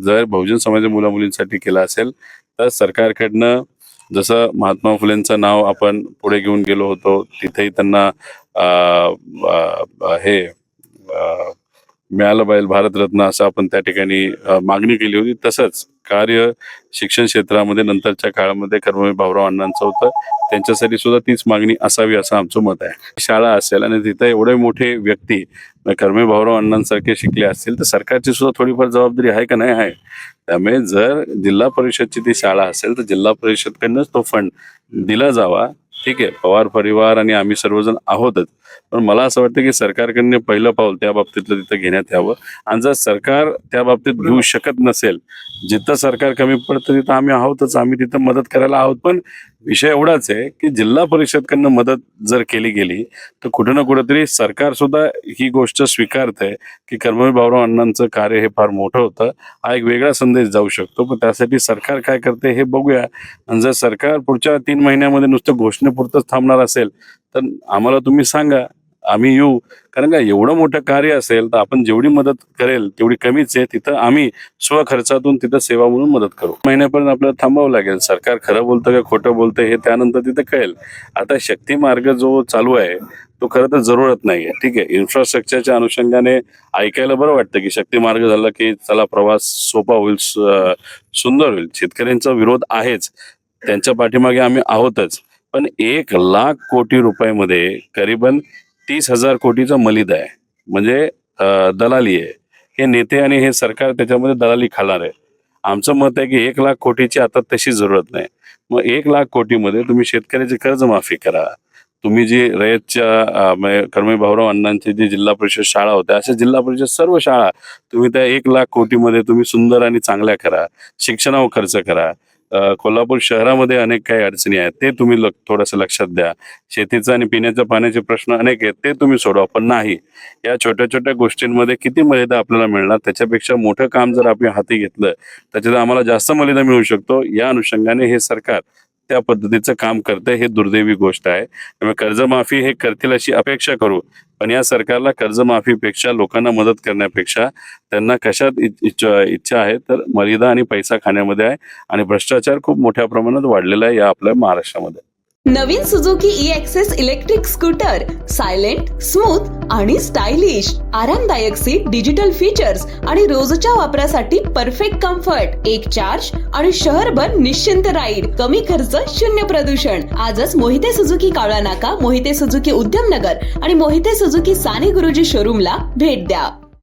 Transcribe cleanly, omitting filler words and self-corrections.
जर बहुजन समाजाच्या मुलामुलींसाठी केला असेल तर सरकारकडनं जसं महात्मा फुलेंचं नाव आपण पुढे घेऊन गेलो होतो, तिथेही त्यांना हे मिळालं पाहिजे भारतरत्न असं आपण त्या ठिकाणी मागणी केली होती. तसंच कार्य शिक्षण क्षेत्रामध्ये नंतरच्या काळामध्ये कर्मवीर भाऊराव अण्णांचं होतं, त्यांच्यासाठी सुद्धा तीच मागणी असावी असं आमचं मत आहे. शाळा असेल आणि तिथं एवढे मोठे व्यक्ती कर्मवीर भाऊराव अण्णांसारखे शिकले असतील तर सरकारची सुद्धा थोडीफार जबाबदारी आहे का नाही आहे. त्यामुळे जर जिल्हा परिषदची ती शाळा असेल तर जिल्हा परिषदकडनंच तो फंड दिला जावा. ठीक आहे, पवार परिवार आणि आम्ही सर्वजण आहोतच, पण मला असं वाटतं की सरकारकडनं पहिलं पाऊल त्या बाबतीतलं तिथं घेण्यात यावं. आणि जर सरकार त्या बाबतीत घेऊ शकत नसेल, जिथं सरकार कमी पडतं तिथं आम्ही आहोतच, आम्ही तिथं मदत करायला आहोत. पण विषय एवढाच आहे की जिल्हा परिषदकडनं मदत जर केली गेली तर कुठं ना कुठेतरी सरकार सुद्धा ही गोष्ट स्वीकारतंय की कर्मवीर भाऊराव अण्णांचं कार्य हे फार मोठं होतं, हा एक वेगळा संदेश जाऊ शकतो. पण त्यासाठी सरकार काय करते हे बघूया. आणि जर सरकार पुढच्या 3 महिन्यामध्ये नुसतं घोषणेपुरतंच थांबणार असेल तर आम्हाला तुम्ही सांगा, आम्ही येऊ. कारण का एवढं मोठं कार्य असेल तर आपण जेवढी मदत करेल तेवढी कमीच आहे. तिथं आम्ही स्वखर्चातून तिथं सेवा म्हणून मदत करू. महिन्यापर्यंत आपल्याला थांबावं लागेल. सरकार खरं बोलतं का खोटं बोलतं हे त्यानंतर तिथं कळेल. आता शक्ती मार्ग जो चालू आहे तो खरं तर जरूरत नाहीये. ठीक आहे, इन्फ्रास्ट्रक्चरच्या अनुषंगाने ऐकायला बरं वाटतं की शक्ती मार्ग झाला की चला प्रवास सोपा होईल, सुंदर होईल. शेतकऱ्यांचा विरोध आहेच, त्यांच्या पाठीमागे आम्ही आहोतच. पण 1,00,000 कोटी रुपयामध्ये करीबन 30,000 कोटीचा मलिदा आहे, म्हणजे दलाली आहे. हे नेते आणि हे सरकार त्याच्यामध्ये दलाली खाणार आहे. आमचं मत आहे की 1,00,000 कोटीची आता तशी जरूरत नाही. मग 1,00,000 कोटीमध्ये तुम्ही शेतकऱ्याची कर्जमाफी करा. तुम्ही जी रयतच्या कर्मवीर भाऊराव अण्णांची जी जिल्हा परिषद शाळा होत्या अशा जिल्हा परिषद सर्व शाळा तुम्ही त्या 1,00,000 कोटीमध्ये तुम्ही सुंदर आणि चांगल्या करा. शिक्षणावर खर्च करा. कोल्हापूर शहरामध्ये अनेक काही अडचणी आहेत ते तुम्ही थोडंसं लक्षात द्या. शेतीचा आणि पिण्याच्या पाण्याचे प्रश्न अनेक आहेत ते तुम्ही सोडवा. पण नाही, या छोट्या छोट्या गोष्टींमध्ये किती मर्यादा आपल्याला मिळणार, त्याच्यापेक्षा मोठं काम जर आपण हाती घेतलं त्याच्यात आम्हाला जास्त मर्यादा मिळू शकतो. या अनुषंगाने हे सरकार त्या पद्धतीचं काम करतंय, हे दुर्दैवी गोष्ट आहे. त्यामुळे कर्जमाफी हे करतील अशी अपेक्षा करू, पण या सरकारला कर्जमाफीपेक्षा लोकांना मदत करण्यापेक्षा त्यांना कशात इच्छा आहे तर मर्यादा आणि पैसा खाण्यामध्ये आहे. आणि भ्रष्टाचार खूप मोठ्या प्रमाणात वाढलेला आहे या आपल्या महाराष्ट्रामध्ये. नवीन Suzuki e Access electric scooter silent, smooth आणि स्टायलिश, आरामदायक सीट, डिजिटल फीचर्स आणि रोजच्या वापरासाठी परफेक्ट कम्फर्ट, एक चार्ज आणि शहरभर निश्चिंत राईड, कमी खर्च, शून्य प्रदूषण. आजच मोहिते सुझुकी कावळा नाका, मोहिते सुझुकी उद्यमनगर आणि मोहिते सुझुकी साने गुरुजी शोरूमला भेट द्या.